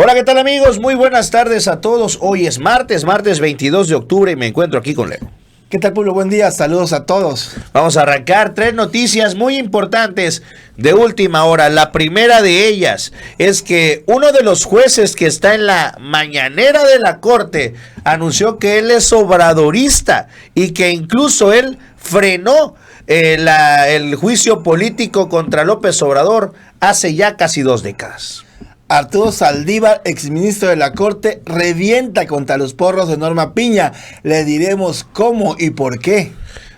Hola, ¿qué tal amigos? Muy buenas tardes a todos. Hoy es martes 22 de octubre y me encuentro aquí con Leo. ¿Qué tal, pueblo? Buen día, saludos a todos. Vamos a arrancar 3 noticias muy importantes de última hora. La primera de ellas es que uno de los jueces que está en la mañanera de la corte anunció que él es obradorista y que incluso él frenó el juicio político contra López Obrador hace ya casi 2 décadas. Arturo Saldívar, exministro de la Corte, revienta contra los porros de Norma Piña. Le diremos cómo y por qué.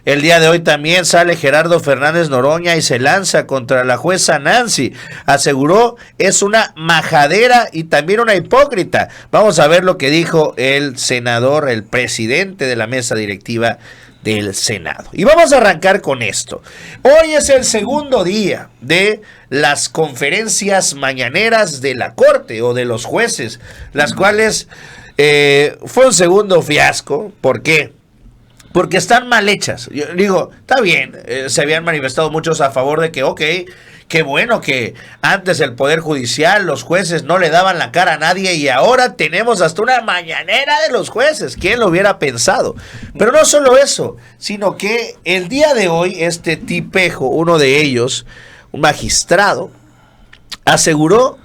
El día de hoy también sale Gerardo Fernández Noroña y se lanza contra la jueza Nancy. Aseguró es una majadera y también una hipócrita. Vamos a ver lo que dijo el senador, el presidente de la mesa directiva del Senado. Y vamos a arrancar con esto. Hoy es el segundo día de las conferencias mañaneras de la Corte o de los jueces, las cuales fue un segundo fiasco. ¿Por qué? Porque están mal hechas. Yo digo, está bien, se habían manifestado muchos a favor de que, qué bueno que antes el Poder Judicial, los jueces no le daban la cara a nadie y ahora tenemos hasta una mañanera de los jueces. ¿Quién lo hubiera pensado? Pero no solo eso, sino que el día de hoy este tipejo, uno de ellos, un magistrado, aseguró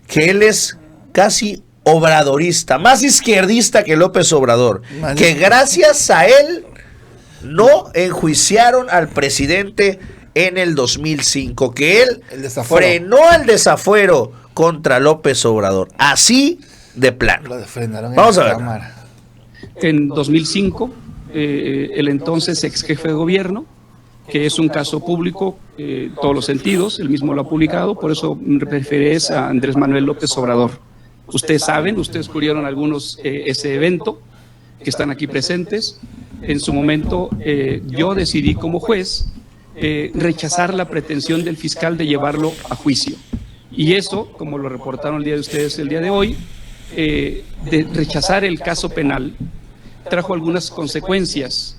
que él es casi obradorista, más izquierdista que López Obrador, que gracias a él no enjuiciaron al presidente en el 2005, que él frenó el desafuero contra López Obrador, así de plano. Vamos a ver. En 2005, el entonces ex jefe de gobierno, que es un caso público, todos los sentidos, él mismo lo ha publicado, por eso me referiré a Andrés Manuel López Obrador. Ustedes saben, ustedes cubrieron algunos ese evento, que están aquí presentes. En su momento yo decidí como juez rechazar la pretensión del fiscal de llevarlo a juicio. Y eso, como lo reportaron el día de ustedes el día de hoy, de rechazar el caso penal, trajo algunas consecuencias,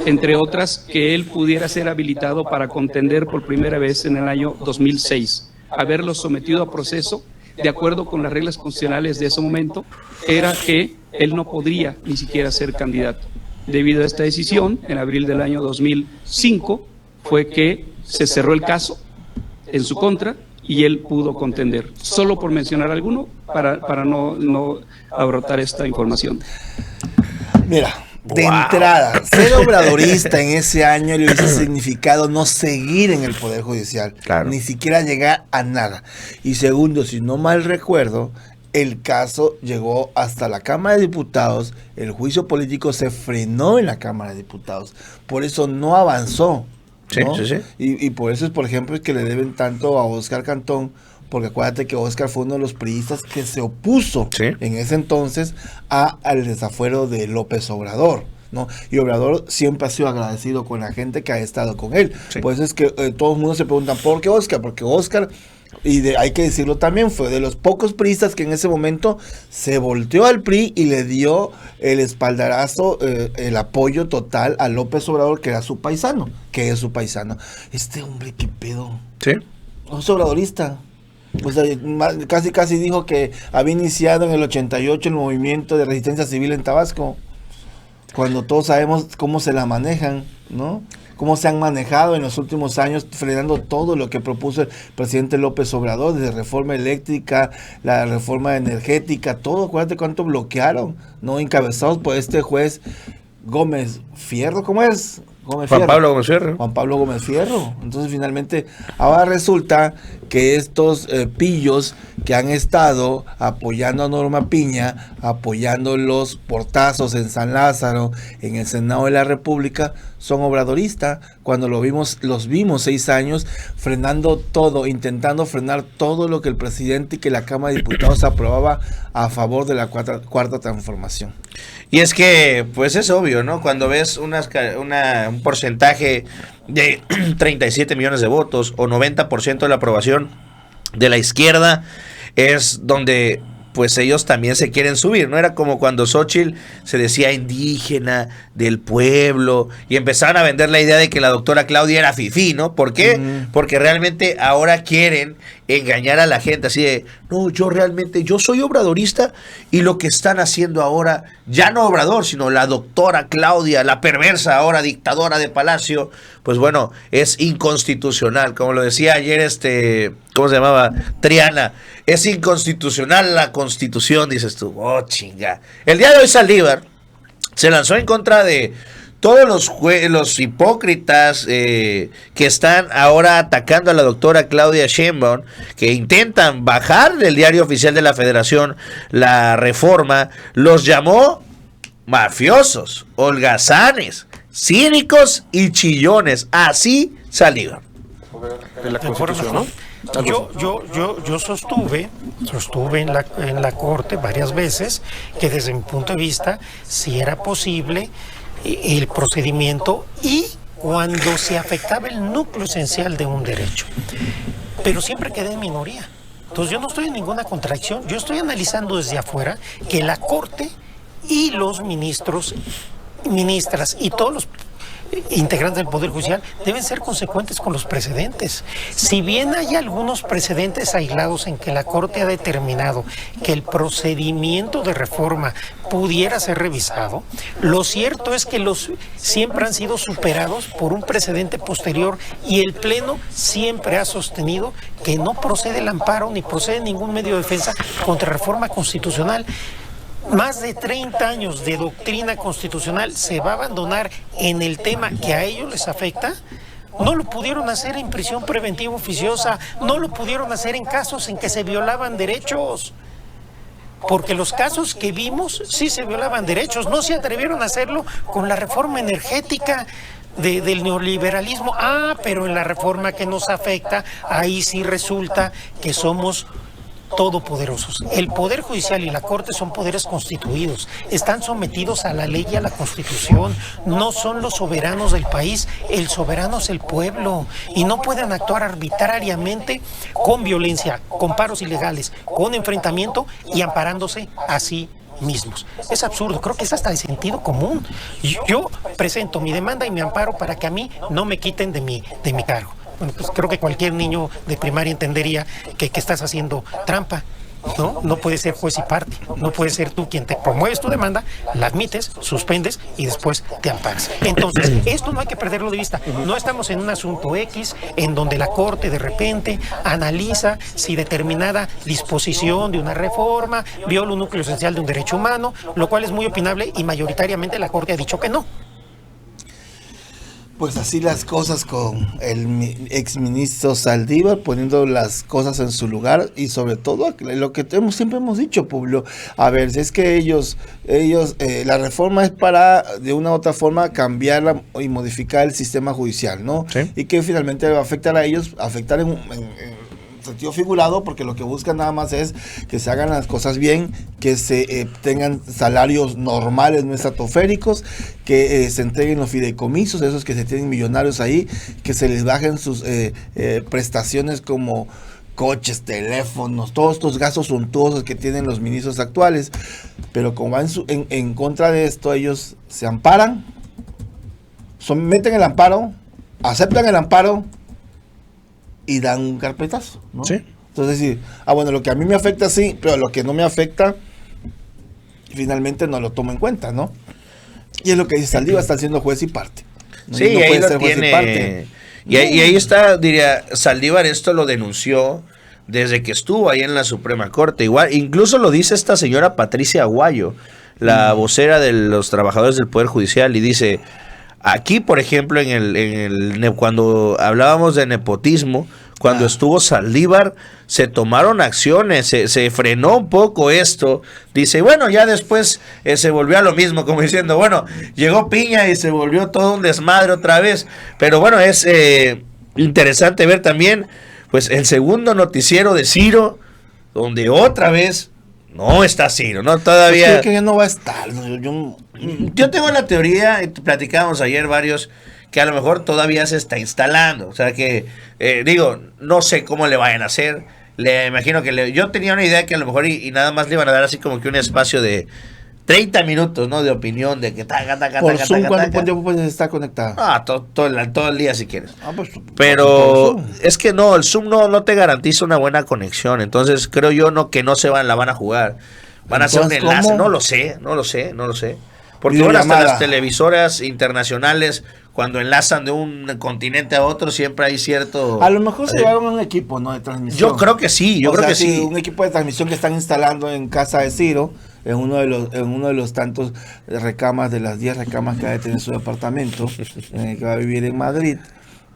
entre otras que él pudiera ser habilitado para contender por primera vez en el año 2006. Haberlo sometido a proceso, de acuerdo con las reglas constitucionales de ese momento, era que él no podría ni siquiera ser candidato. Debido a esta decisión, en abril del año 2005, fue que se cerró el caso en su contra y él pudo contender. Solo por mencionar alguno, para no abortar esta información. Mira, de entrada, ser obradorista en ese año le hubiese significado no seguir en el Poder Judicial, claro, ni siquiera llegar a nada. Y segundo, si no mal recuerdo, el caso llegó hasta la Cámara de Diputados, el juicio político se frenó en la Cámara de Diputados, por eso no avanzó, ¿no? Sí. Y por eso es, por ejemplo, es que le deben tanto a Óscar Cantón, porque acuérdate que Óscar fue uno de los priistas que se opuso en ese entonces al desafuero de López Obrador, ¿no? Y Obrador siempre ha sido agradecido con la gente que ha estado con él. Sí. Por eso es que todo el mundo se pregunta, ¿por qué Óscar? Porque Óscar, hay que decirlo también, fue de los pocos priistas que en ese momento se volteó al PRI y le dio el espaldarazo, el apoyo total a López Obrador, que es su paisano. Este hombre, ¿qué pedo? Sí. No es obradorista. O sea, casi dijo que había iniciado en el 88 el movimiento de resistencia civil en Tabasco, cuando todos sabemos cómo se la manejan, ¿no? Cómo se han manejado en los últimos años, frenando todo lo que propuso el presidente López Obrador, desde reforma eléctrica, la reforma energética, todo. Acuérdate cuánto bloquearon, ¿no? Encabezados por este juez Gómez Fierro, ¿cómo es? Juan Pablo Gómez Fierro. Entonces finalmente ahora resulta que estos pillos que han estado apoyando a Norma Piña, apoyando los portazos en San Lázaro, en el Senado de la República, son obradoristas, cuando los vimos 6 años frenando todo, intentando frenar todo lo que el presidente y que la Cámara de Diputados aprobaba a favor de la cuarta transformación. Y es que, pues es obvio, ¿no? Cuando ves un porcentaje de 37 millones de votos o 90% de la aprobación de la izquierda, es donde pues ellos también se quieren subir, ¿no? Era como cuando Xóchitl se decía indígena, del pueblo, y empezaron a vender la idea de que la doctora Claudia era fifí, ¿no? ¿Por qué? Porque realmente ahora quieren engañar a la gente así de, no, yo soy obradorista y lo que están haciendo ahora, ya no Obrador, sino la doctora Claudia, la perversa ahora dictadora de Palacio, pues bueno, es inconstitucional, como lo decía ayer ¿cómo se llamaba? Triana, es inconstitucional la Constitución, dices tú, oh chinga. El día de hoy Saldívar se lanzó en contra de todos los hipócritas que están ahora atacando a la doctora Claudia Sheinbaum, que intentan bajar del diario oficial de la Federación la reforma, los llamó mafiosos, holgazanes, cínicos y chillones. Así Saldívar. De la Constitución, ¿no? Yo sostuve en la Corte varias veces que desde mi punto de vista si era posible el procedimiento y cuando se afectaba el núcleo esencial de un derecho. Pero siempre quedé en minoría. Entonces yo no estoy en ninguna contradicción, yo estoy analizando desde afuera que la Corte y los ministros, ministras y todos los integrantes del Poder Judicial deben ser consecuentes con los precedentes. Si bien hay algunos precedentes aislados en que la Corte ha determinado que el procedimiento de reforma pudiera ser revisado, lo cierto es que los siempre han sido superados por un precedente posterior y el Pleno siempre ha sostenido que no procede el amparo ni procede ningún medio de defensa contra reforma constitucional. Más de 30 años de doctrina constitucional se va a abandonar en el tema que a ellos les afecta. No lo pudieron hacer en prisión preventiva oficiosa, no lo pudieron hacer en casos en que se violaban derechos. Porque los casos que vimos sí se violaban derechos, no se atrevieron a hacerlo con la reforma energética del neoliberalismo. Pero en la reforma que nos afecta, ahí sí resulta que somos todopoderosos. El Poder Judicial y la Corte son poderes constituidos, están sometidos a la ley y a la Constitución, no son los soberanos del país, el soberano es el pueblo y no pueden actuar arbitrariamente con violencia, con paros ilegales, con enfrentamiento y amparándose a sí mismos. Es absurdo, creo que es hasta de sentido común. Yo presento mi demanda y mi amparo para que a mí no me quiten de mi cargo. Bueno, pues creo que cualquier niño de primaria entendería que estás haciendo trampa, ¿no? No puedes ser juez y parte, no puedes ser tú quien te promueves tu demanda, la admites, suspendes y después te amparas. Entonces, esto no hay que perderlo de vista. No estamos en un asunto X en donde la Corte de repente analiza si determinada disposición de una reforma viola un núcleo esencial de un derecho humano, lo cual es muy opinable y mayoritariamente la Corte ha dicho que no. Pues así las cosas con el exministro Saldívar, poniendo las cosas en su lugar y sobre todo lo que siempre hemos dicho, Publio. A ver, si es que ellos la reforma es para de una u otra forma cambiar y modificar el sistema judicial, ¿no? Sí. Y que finalmente va a afectar a ellos, afectar en sentido figurado, porque lo que buscan nada más es que se hagan las cosas bien, que se tengan salarios normales, no estratosféricos, que se entreguen los fideicomisos, esos que se tienen millonarios ahí, que se les bajen sus prestaciones como coches, teléfonos, todos estos gastos suntuosos que tienen los ministros actuales. Pero como van en contra de esto, ellos se amparan, someten el amparo, aceptan el amparo y dan un carpetazo, ¿no? Sí. Entonces decir, bueno, lo que a mí me afecta sí, pero lo que no me afecta finalmente no lo tomo en cuenta, ¿no? Y es lo que dice Saldívar, está siendo juez y parte. ¿No? Sí, no ahí lo tiene. Y ahí está, diría, Saldívar esto lo denunció desde que estuvo ahí en la Suprema Corte. Igual, incluso lo dice esta señora Patricia Aguayo, la vocera de los trabajadores del Poder Judicial, y dice, aquí, por ejemplo, cuando hablábamos de nepotismo, cuando estuvo Saldívar, se tomaron acciones, se frenó un poco esto. Dice, bueno, ya después se volvió a lo mismo, como diciendo, bueno, llegó Piña y se volvió todo un desmadre otra vez. Pero bueno, es interesante ver también, pues, el segundo noticiero de Ciro, donde otra vez no está Ciro, ¿no? Todavía. Creo que ya no va a estar. Yo tengo la teoría, y platicábamos ayer varios, que a lo mejor todavía se está instalando. O sea que, no sé cómo le vayan a hacer. Le imagino que yo tenía una idea que a lo mejor y nada más le iban a dar así como que un espacio de 30 minutos, ¿no? De opinión, de que por Zoom, ¿cuánto tiempo puedes estar conectado? Todo el día si quieres. Pues, pero es que no, el Zoom no te garantiza una buena conexión. Entonces creo yo que no la van a jugar. Van a hacer un enlace. ¿Cómo? No lo sé. Porque ahora hasta las televisoras internacionales, cuando enlazan de un continente a otro, siempre hay cierto... A lo mejor se llevaron un equipo, ¿no? De transmisión. Yo creo que sí, sí. Un equipo de transmisión que están instalando en casa de Ciro, en uno de los tantos recamas, de las 10 recamas que va a tener su departamento, que va a vivir en Madrid.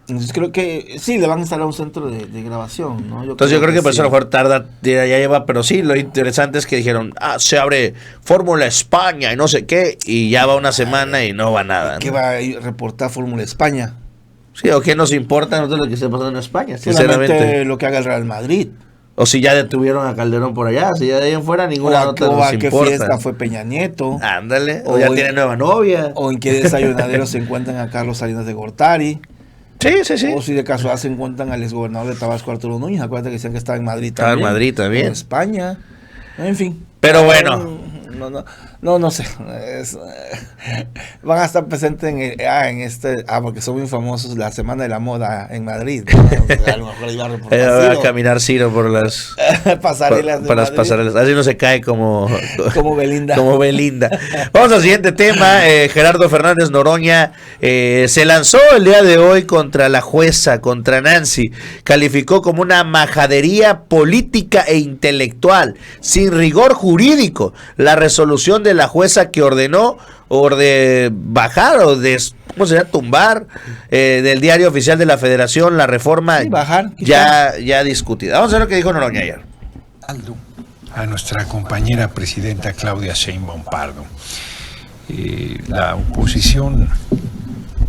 Entonces creo que sí, le van a instalar un centro de grabación, ¿no? Entonces yo creo que por eso a lo mejor tarda, ya lleva, pero sí, lo interesante es que dijeron, se abre Fórmula España y no sé qué, y ya va una semana y no va nada. ¿Qué va a reportar Fórmula España? Sí, o qué nos importa a nosotros lo que esté pasando en España, sinceramente. Lo que haga el Real Madrid. O si ya detuvieron a Calderón por allá, si ya de ahí en fuera ninguna nota nos importa. ¿Qué fiesta fue Peña Nieto? Ándale, o ya tiene nueva novia. O en qué desayunadero se encuentran a Carlos Salinas de Gortari. Sí. O si de casualidad se encuentran al exgobernador de Tabasco, Arturo Núñez. Acuérdate que decían que estaba en Madrid también. Estaba en Madrid también. En España. En fin. Pero bueno. No sé. Van a estar presentes porque son muy famosos la Semana de la Moda en Madrid, ¿no? A lo mejor iba a caminar Ciro por las pasarelas por las pasarelas. Así no se cae como Belinda. Como Belinda. Vamos al siguiente tema. Gerardo Fernández Noroña se lanzó el día de hoy contra la jueza, contra Nancy. Calificó como una majadería política e intelectual, sin rigor jurídico, la resolución de la jueza que ordenó bajar o tumbar del Diario Oficial de la Federación la reforma ya discutida. Vamos a ver lo que dijo Noroña ayer. A nuestra compañera presidenta Claudia Sheinbaum Pardo. La oposición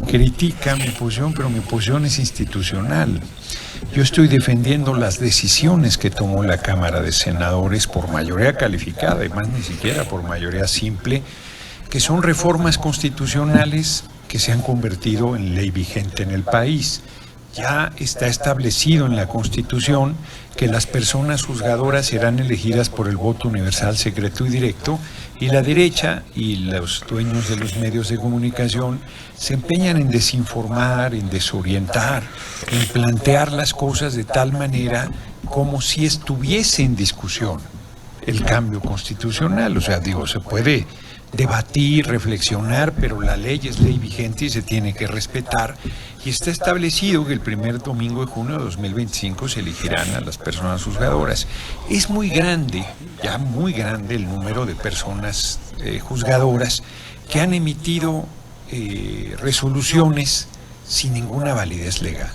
critica mi posición, pero mi posición es institucional. Yo estoy defendiendo las decisiones que tomó la Cámara de Senadores por mayoría calificada, y más ni siquiera por mayoría simple, que son reformas constitucionales que se han convertido en ley vigente en el país. Ya está establecido en la Constitución que las personas juzgadoras serán elegidas por el voto universal, secreto y directo, y la derecha y los dueños de los medios de comunicación se empeñan en desinformar, en desorientar, en plantear las cosas de tal manera como si estuviese en discusión el cambio constitucional. O sea, se puede debatir, reflexionar, pero la ley es ley vigente y se tiene que respetar. Y está establecido que el primer domingo de junio de 2025 se elegirán a las personas juzgadoras. Es muy grande, ya muy grande el número de personas juzgadoras que han emitido resoluciones sin ninguna validez legal.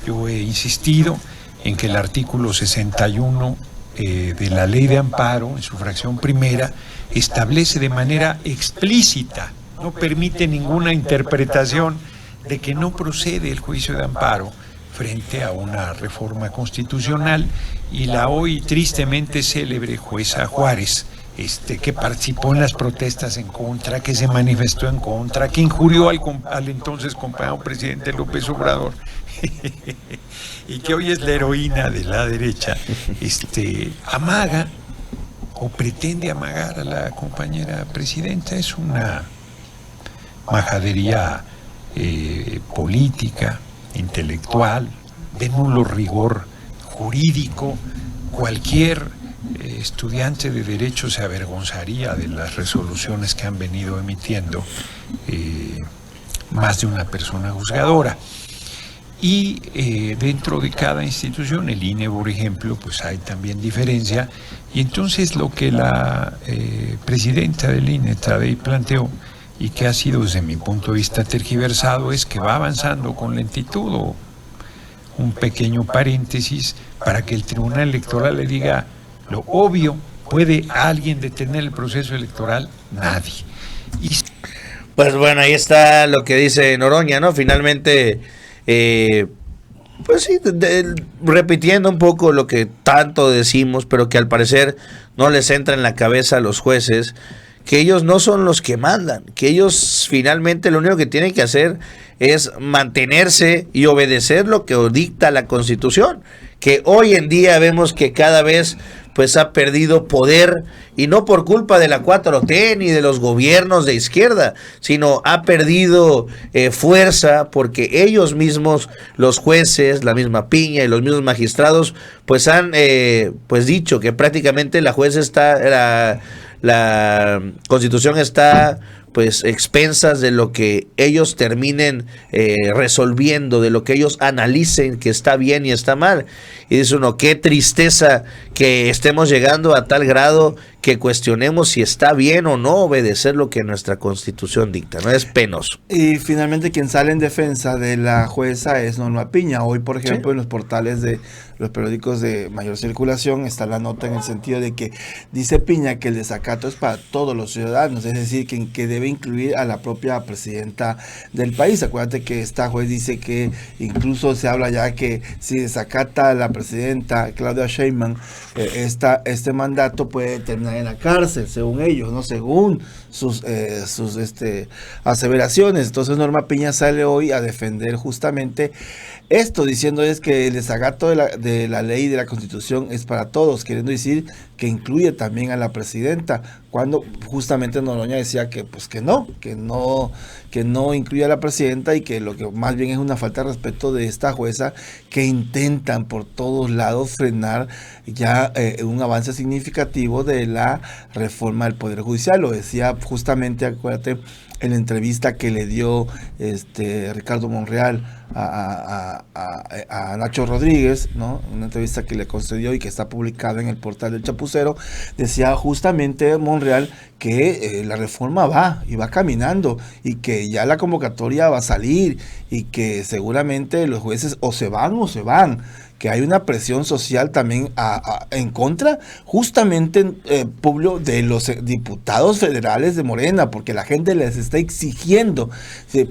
Yo he insistido en que el artículo 61 de la Ley de Amparo, en su fracción primera, establece de manera explícita, no permite ninguna interpretación de que no procede el juicio de amparo frente a una reforma constitucional, y la hoy tristemente célebre jueza Juárez, que participó en las protestas en contra, que se manifestó en contra, que injurió al entonces compañero presidente López Obrador y que hoy es la heroína de la derecha, amaga o pretende amagar a la compañera presidenta. Es una majadería política, intelectual, de nulo rigor jurídico. Cualquier estudiante de Derecho se avergonzaría de las resoluciones que han venido emitiendo más de una persona juzgadora. Y dentro de cada institución, el INE, por ejemplo, pues hay también diferencia. Y entonces lo que la presidenta del INE, Tadei, planteó, y que ha sido desde mi punto de vista tergiversado, es que va avanzando con lentitud, o un pequeño paréntesis, para que el Tribunal Electoral le diga lo obvio. ¿Puede alguien detener el proceso electoral? Nadie. Pues bueno, ahí está lo que dice Noroña, ¿no? Finalmente, pues sí, repitiendo un poco lo que tanto decimos, pero que al parecer no les entra en la cabeza a los jueces, que ellos no son los que mandan, que ellos finalmente lo único que tienen que hacer es mantenerse y obedecer lo que dicta la Constitución, que hoy en día vemos que cada vez pues ha perdido poder, y no por culpa de la 4T ni de los gobiernos de izquierda, sino ha perdido fuerza porque ellos mismos, los jueces, la misma Piña y los mismos magistrados, pues han pues dicho que prácticamente la Constitución está pues expensas de lo que ellos terminen resolviendo, de lo que ellos analicen que está bien y está mal. Y dice uno, qué tristeza que estemos llegando a tal grado que cuestionemos si está bien o no obedecer lo que nuestra Constitución dicta, ¿no? Es penoso. Y finalmente quien sale en defensa de la jueza es Norma Piña. Hoy, por ejemplo, en los portales de los periódicos de mayor circulación está la nota en el sentido de que dice Piña que el desacato es para todos los ciudadanos, es decir, que debe incluir a la propia presidenta del país. Acuérdate que esta juez dice que incluso se habla ya que si desacata a la presidenta Claudia Sheinbaum este mandato, puede terminar en la cárcel, según ellos, no según sus aseveraciones. Entonces Norma Piña sale hoy a defender justamente esto, diciendo es que el desacato de la ley de la Constitución es para todos, queriendo decir que incluye también a la presidenta, cuando justamente Noroña decía que pues que no incluye a la presidenta, y que lo que más bien es una falta de respeto de esta jueza, que intentan por todos lados frenar ya un avance significativo de la reforma del Poder Judicial. Lo decía justamente, acuérdate, en la entrevista que le dio Ricardo Monreal a Nacho Rodríguez, ¿no? Una entrevista que le concedió y que está publicada en el portal del Chapucero. Decía justamente Monreal que la reforma va caminando, y que ya la convocatoria va a salir, y que seguramente los jueces o se van, que hay una presión social también en contra justamente Publio, de los diputados federales de Morena, porque la gente les está exigiendo,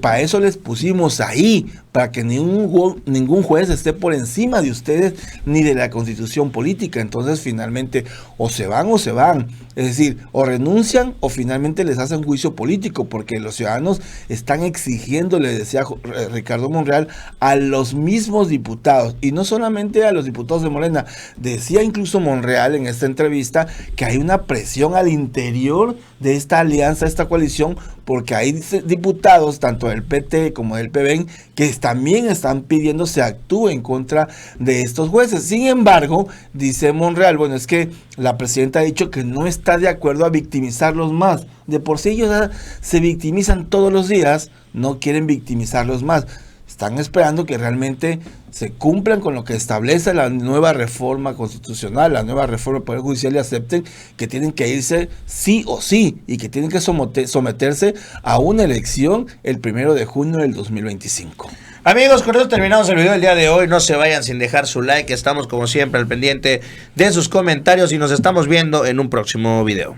para eso les pusimos ahí, para que ningún juez esté por encima de ustedes ni de la Constitución política. Entonces finalmente o se van, es decir, o renuncian o finalmente les hacen juicio político, porque los ciudadanos están exigiendo, le decía Ricardo Monreal, a los mismos diputados, y no solamente a los diputados de Morena. Decía incluso Monreal en esta entrevista que hay una presión al interior de esta alianza, esta coalición, porque hay diputados tanto del PT como del PBN que también están pidiendo se actúe en contra de estos jueces. Sin embargo, dice Monreal, bueno, es que la presidenta ha dicho que no está de acuerdo a victimizarlos más. De por sí ellos se victimizan todos los días, no quieren victimizarlos más. Están esperando que realmente se cumplan con lo que establece la nueva reforma constitucional, la nueva reforma del Poder Judicial, y acepten que tienen que irse sí o sí, y que tienen que someterse a una elección el 1 de junio del 2025. Amigos, con eso terminamos el video del día de hoy. No se vayan sin dejar su like. Estamos como siempre al pendiente de sus comentarios y nos estamos viendo en un próximo video.